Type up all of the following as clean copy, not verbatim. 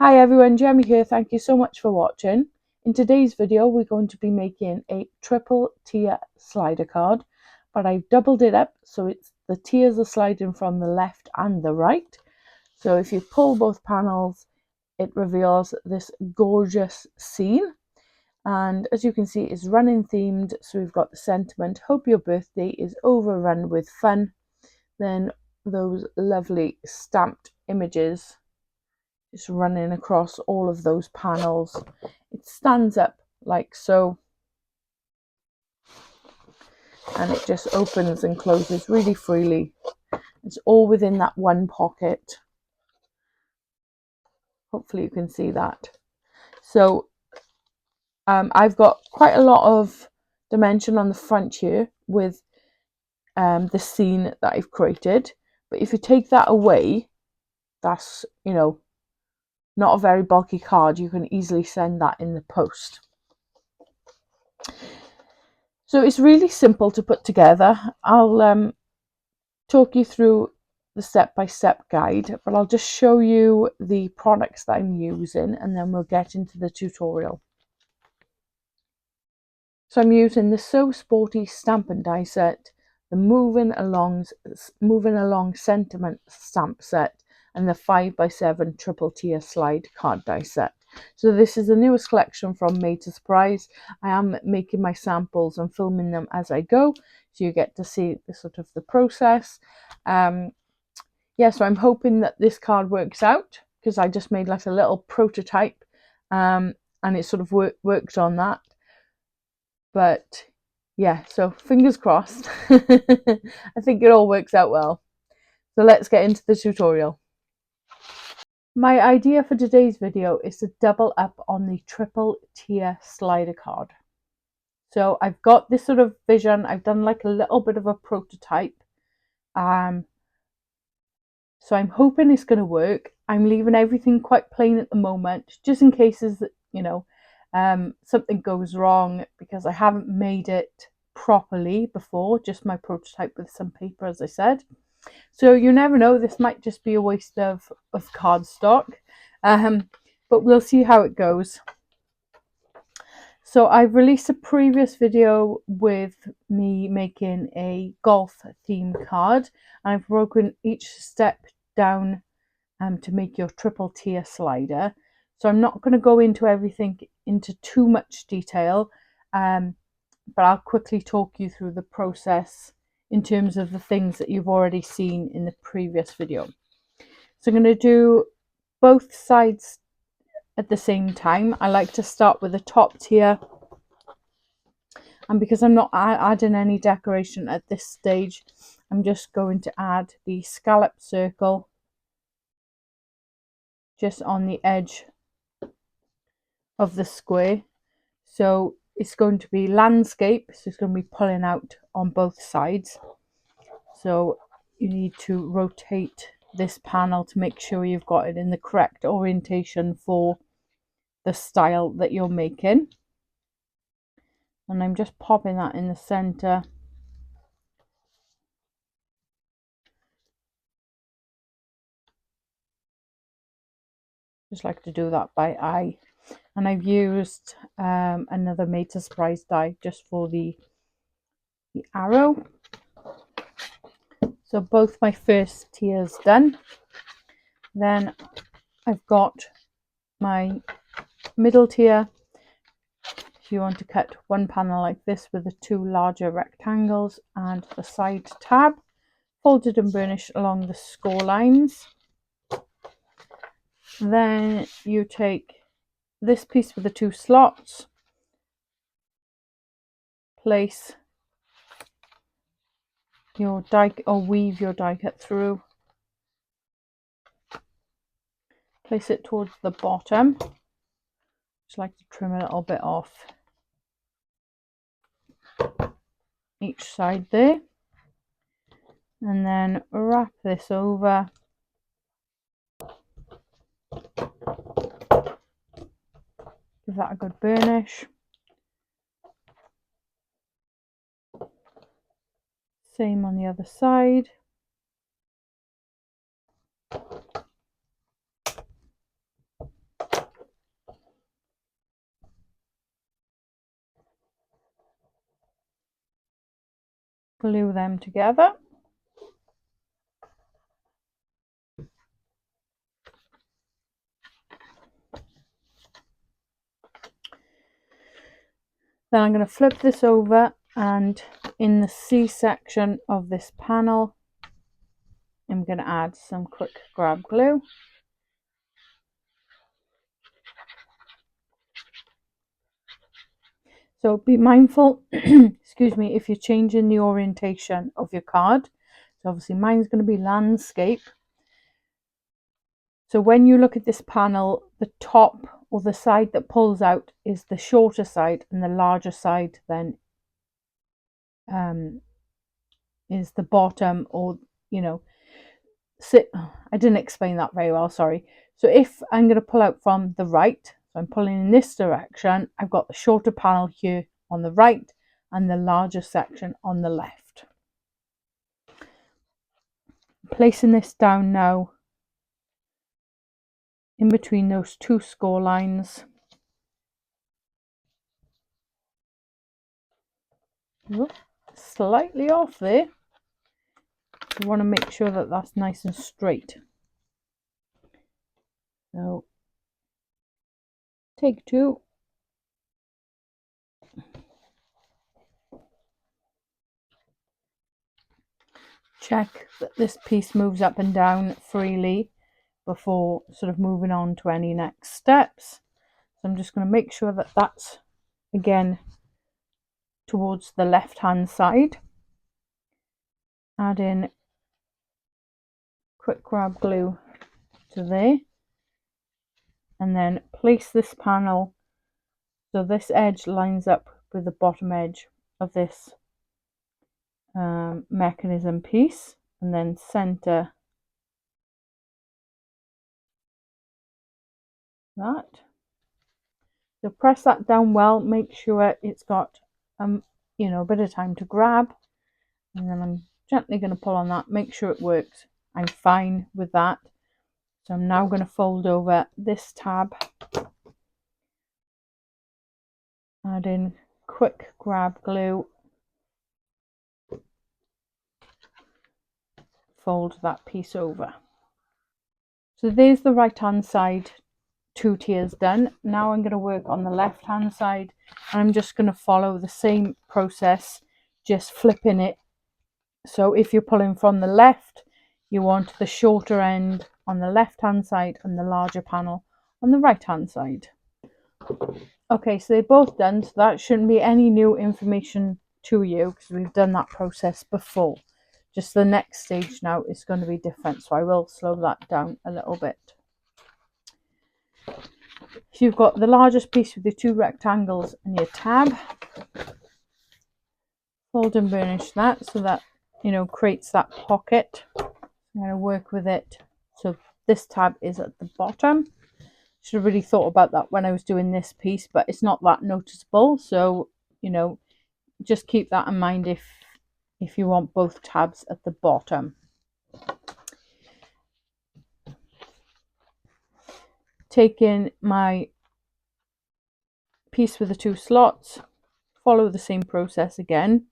Hi everyone, Jeremy here. Thank you so much for watching. In today's video, we're going to be making a triple tier slider card, but I've doubled it up so the tiers are sliding from the left and the right. So if you pull both panels, it reveals this gorgeous scene. And as you can see, it's running themed. So we've got the sentiment, hope your birthday is overrun with fun. Then those lovely stamped images just running across all of those panels. It stands up like so, and it just opens and closes really freely. It's all within that one pocket. Hopefully you can see that. So I've got quite a lot of dimension on the front here with the scene that I've created, but if you take that away, that's, not a very bulky card. You can easily send that in the post. So it's really simple to put together. I'll talk you through the step-by-step guide, but I'll just show you the products that I'm using and then we'll get into the tutorial. So I'm using the So Sporty stamp and die set, the moving along sentiment stamp set, and the 5x7 triple tier slide card die set. So this is the newest collection from Made to Surprise. I am making my samples and filming them as I go, so you get to see the process. So I'm hoping that this card works out, because I just made like a little prototype, and it sort of worked on that. But yeah, so fingers crossed. I think it all works out well. So let's get into the tutorial. My idea for today's video is to double up on the triple tier slider card. So I've got this sort of vision. I've done like a little bit of a prototype. So I'm hoping it's going to work. I'm leaving everything quite plain at the moment, just in case something goes wrong, because I haven't made it properly before, just my prototype with some paper, as I said. So you never know, this might just be a waste of cardstock, but we'll see how it goes. So I've released a previous video with me making a golf theme card, and I've broken each step down to make your triple tier slider. So I'm not going to go into everything into too much detail, but I'll quickly talk you through the process in terms of the things that you've already seen in the previous video. So I'm going to do both sides at the same time. I like to start with the top tier, and because I'm not adding any decoration at this stage, I'm just going to add the scallop circle just on the edge of the square. So it's going to be landscape, so it's going to be pulling out on both sides. So you need to rotate this panel to make sure you've got it in the correct orientation for the style that you're making. And I'm just popping that in the center. Just like to do that by eye. And I've used another Made to Surprise die just for the arrow. So both my first tiers done. Then I've got my middle tier. If you want to cut one panel like this with the two larger rectangles and the side tab, folded and burnished along the score lines. Then you take this piece with the two slots, place your die or weave your die cut through, place it towards the bottom. Just like to trim a little bit off each side there, and then wrap this over. Give that a good burnish. Same on the other side. glue them together. Then I'm going to flip this over, and in the C section of this panel, I'm going to add some quick grab glue. So be mindful, excuse me, if you're changing the orientation of your card. So obviously mine's going to be landscape. So when you look at this panel, the top or the side that pulls out is the shorter side, and the larger side then is the bottom, or I didn't explain that very well, sorry. So if I'm going to pull out from the right, so I'm pulling in this direction, I've got the shorter panel here on the right and the larger section on the left. Placing this down now in between those two score lines. Oops, slightly off there. You want to make sure that that's nice and straight. So take two. Check that this piece moves up and down freely before sort of moving on to any next steps. So I'm just going to make sure that that's again towards the left hand side. Add in quick grab glue to there, and then place this panel so this edge lines up with the bottom edge of this mechanism piece, and then center that. So press that down well, make sure it's got a bit of time to grab, and then I'm gently going to pull on that, make sure it works. I'm fine with that. So I'm now going to fold over this tab, add in quick grab glue, fold that piece over. So there's the right hand side, 2 tiers done. Now I'm going to work on the left hand side, and I'm just going to follow the same process, just flipping it. So if you're pulling from the left, you want the shorter end on the left hand side and the larger panel on the right hand side. Okay, so they're both done, so that shouldn't be any new information to you because we've done that process before. Just the next stage now is going to be different, so I will slow that down a little bit. So you've got the largest piece with the 2 rectangles and your tab. Fold and burnish that so that creates that pocket. I'm going to work with it so this tab is at the bottom. Should have really thought about that when I was doing this piece, but it's not that noticeable, so just keep that in mind if you want both tabs at the bottom. Take in my piece with the 2 slots, follow the same process again,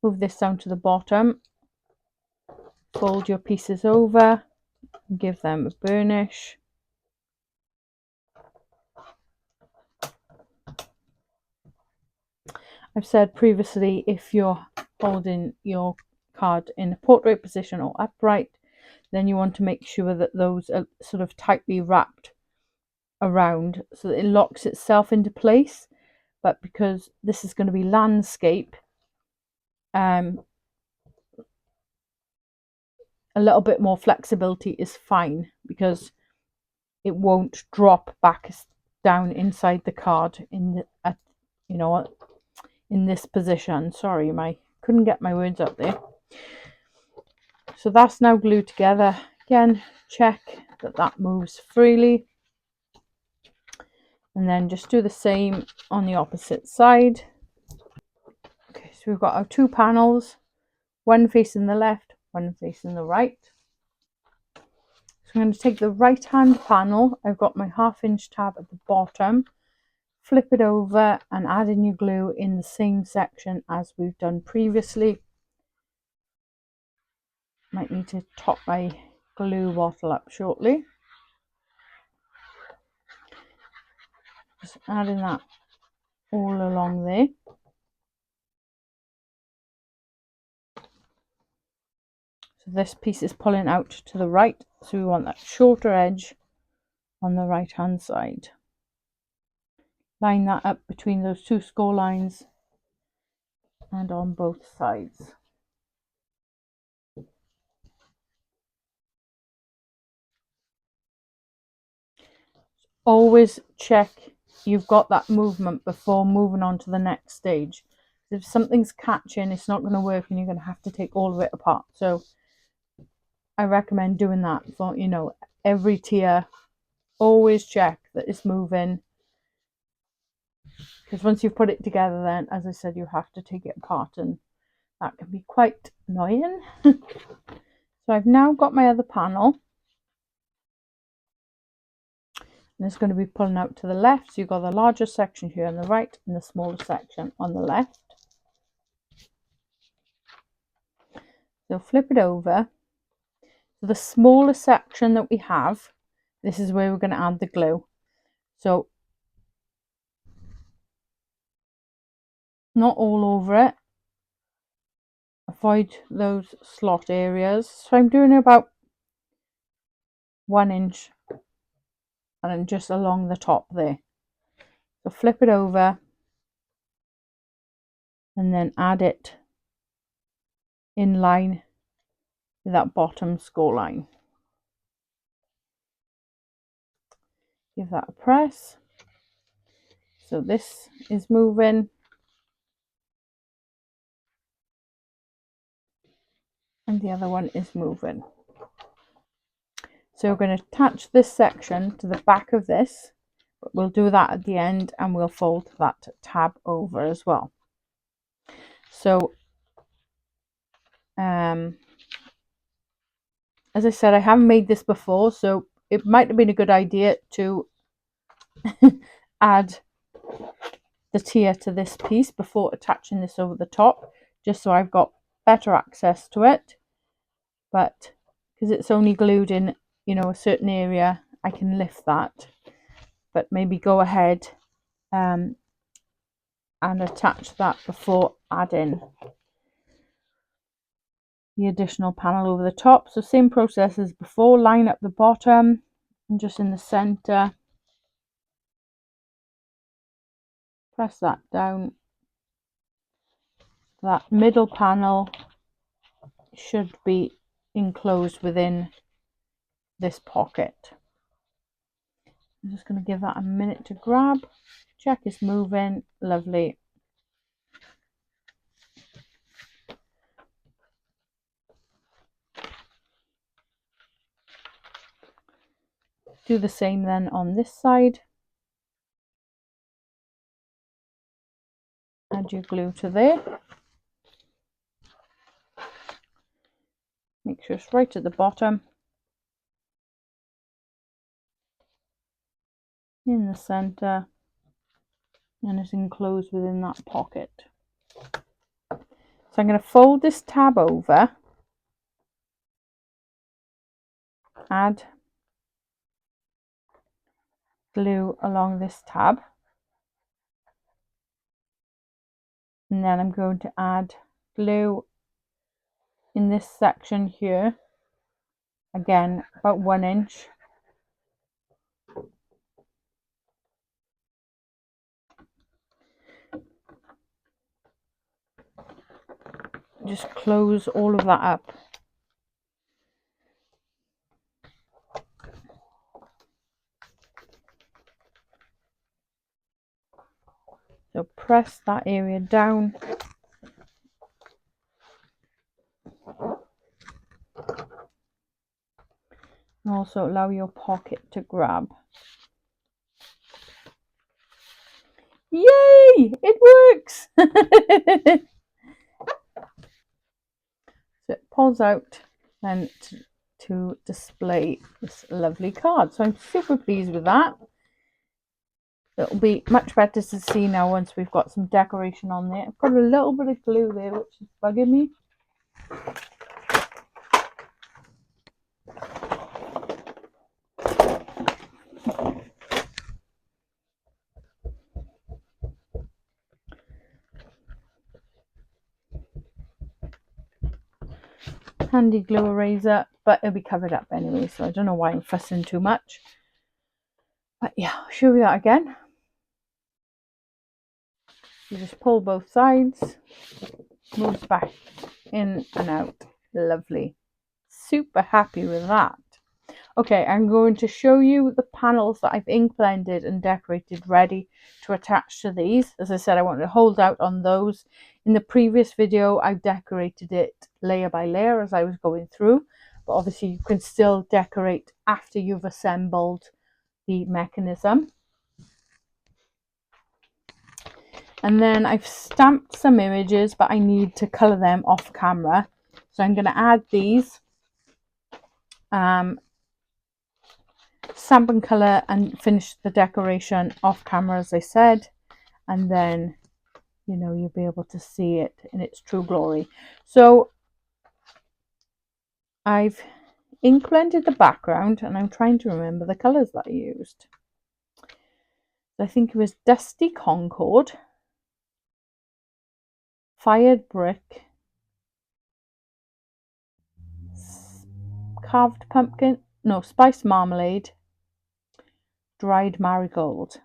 move this down to the bottom, fold your pieces over, and give them a burnish. I've said previously, if you're holding your card in a portrait position or upright, then you want to make sure that those are sort of tightly wrapped around so that it locks itself into place. But because this is going to be landscape, a little bit more flexibility is fine because it won't drop back down inside the card in this position. Sorry, couldn't get my words out there. So that's now glued together. Again, check that moves freely, and then just do the same on the opposite side. Okay, so we've got our 2 panels, one facing the left, one facing the right. So I'm going to take the right hand panel. I've got my 1/2 inch tab at the bottom, flip it over and add in your glue in the same section as we've done previously. Might need to top my glue bottle up shortly. Just adding that all along there. So this piece is pulling out to the right, so we want that shorter edge on the right hand side. Line that up between those two score lines and on both sides. Always check you've got that movement before moving on to the next stage. If something's catching, it's not going to work and you're going to have to take all of it apart. So I recommend doing that for, you know, every tier. Always check that it's moving, because once you've put it together, then as I said, you have to take it apart and that can be quite annoying. So I've now got my other panel. And it's going to be pulling out to the left, so you've got the larger section here on the right and the smaller section on the left. So flip it over. So the smaller section that we have, this is where we're going to add the glue. So not all over it. Avoid those slot areas. So I'm doing about 1 inch and then just along the top there. So flip it over and then add it in line with that bottom score line. Give that a press. So this is moving. And the other one is moving. So we're going to attach this section to the back of this, but we'll do that at the end and we'll fold that tab over as well. So as I said, I haven't made this before, so it might have been a good idea to add the tier to this piece before attaching this over the top, just so I've got better access to it. But because it's only glued in, you know, a certain area, I can lift that. But maybe go ahead and attach that before adding the additional panel over the top. So same process as before, line up the bottom and just in the center, press that down. That middle panel should be enclosed within this pocket. I'm just going to give that a minute to grab. Check it's moving. Lovely. Do the same then on this side. Add your glue to there. Make sure it's right at the bottom. In the center. And it's enclosed within that pocket. So I'm going to fold this tab over. Add glue along this tab. And then I'm going to add glue in this section here. Again, about 1 inch. Just close all of that up. So press that area down. And also allow your pocket to grab. Yay! It works! So it pulls out and to display this lovely card. So I'm super pleased with that. It'll be much better to see now once we've got some decoration on there. I've got a little bit of glue there which is bugging me. Handy glue eraser, but it'll be covered up anyway, so I don't know why I'm fussing too much. But yeah, I'll show you that again. You just pull both sides, moves back in and out. Lovely. Super happy with that. Okay, I'm going to show you the panels that I've ink blended and decorated ready to attach to these. As I said, I wanted to hold out on those. In the previous video, I've decorated it layer by layer as I was going through, but obviously you can still decorate after you've assembled the mechanism. And then I've stamped some images, but I need to colour them off camera. So I'm going to add these. Stamp and colour and finish the decoration off camera, as I said, and then you'll be able to see it in its true glory. So I've ink blended the background and I'm trying to remember the colours that I used. I think it was Dusty Concord, Fired Brick, Carved Pumpkin, no, Spiced Marmalade, Dried Marigold.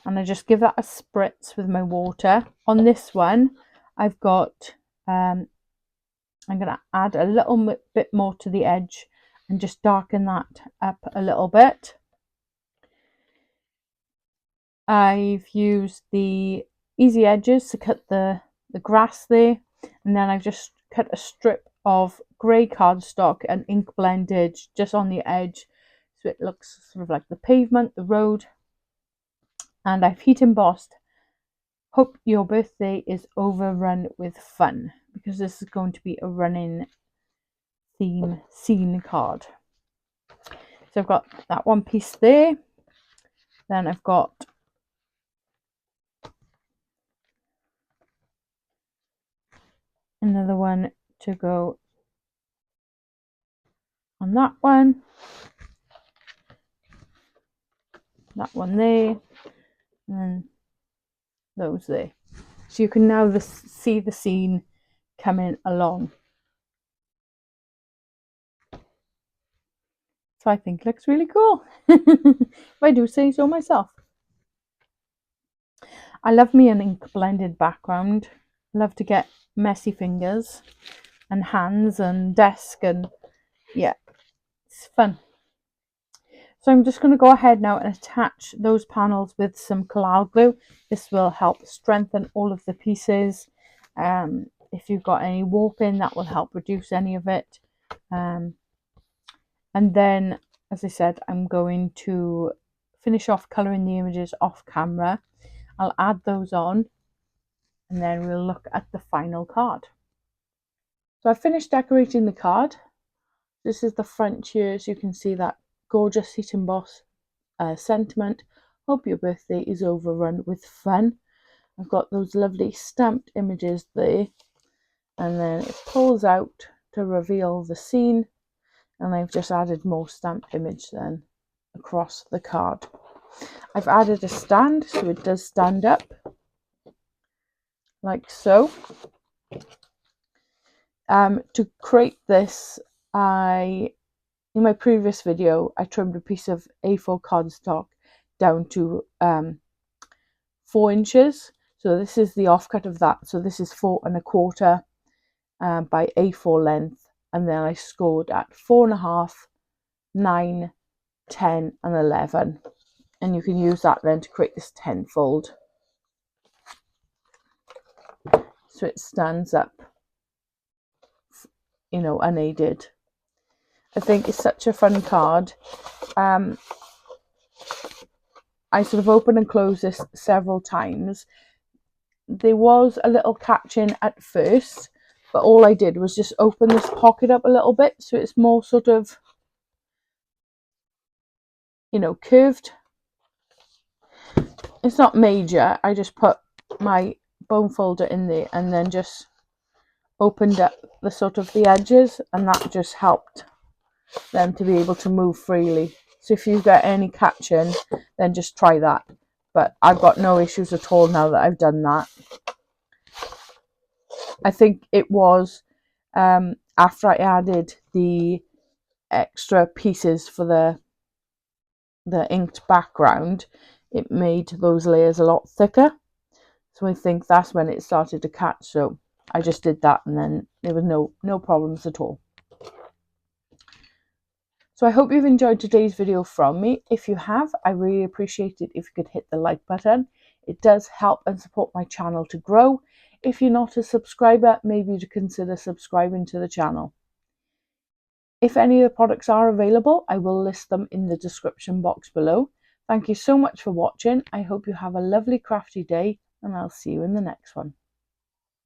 And I just give that a spritz with my water. On this one, I've got, I'm going to add a little bit more to the edge and just darken that up a little bit. I've used the easy edges to cut the grass there, and then I've just cut a strip of grey cardstock and ink blended just on the edge so it looks sort of like the pavement, the road. And I've heat embossed "Hope your birthday is overrun with fun," because this is going to be a running theme scene card. So I've got that one piece there. Then I've got another one to go on that one there, and those there. So you can now see the scene coming along. So I think it looks really cool, if I do say so myself. I love me an ink blended background. I love to get messy fingers and hands and desk, and yeah, it's fun. So I'm just going to go ahead now and attach those panels with some Collage glue. This will help strengthen all of the pieces. If you've got any warping, that will help reduce any of it. And then, as I said, I'm going to finish off colouring the images off camera. I'll add those on and then we'll look at the final card. So I've finished decorating the card. This is the front here, so you can see that gorgeous heat emboss sentiment. Hope your birthday is overrun with fun. I've got those lovely stamped images there, and then it pulls out to reveal the scene, and I've just added more stamped image then across the card. I've added a stand so it does stand up like so. To create this, in my previous video I trimmed a piece of A4 cardstock down to 4 inches. So this is the offcut of that. So this is 4 1/4 by A4 length, and then I scored at 4.5, 9, 10 and 11, and you can use that then to create this 10-fold so it stands up, unaided. I think it's such a fun card. I sort of open and close this several times. There was a little catching at first, but all I did was just open this pocket up a little bit so it's more sort of, curved. it's not major. I just put my bone folder in there and then just opened up the sort of the edges, and that just helped them to be able to move freely. So if you've got any catching, then just try that. But I've got no issues at all now that I've done that. I think it was after I added the extra pieces for the inked background, it made those layers a lot thicker. So I think that's when it started to catch. So I just did that, and then there was no problems at all. So I hope you've enjoyed today's video from me. If you have, I really appreciate it if you could hit the like button. It does help and support my channel to grow. If you're not a subscriber, maybe to consider subscribing to the channel. If any of the products are available, I will list them in the description box below. Thank you so much for watching. I hope you have a lovely crafty day, and I'll see you in the next one.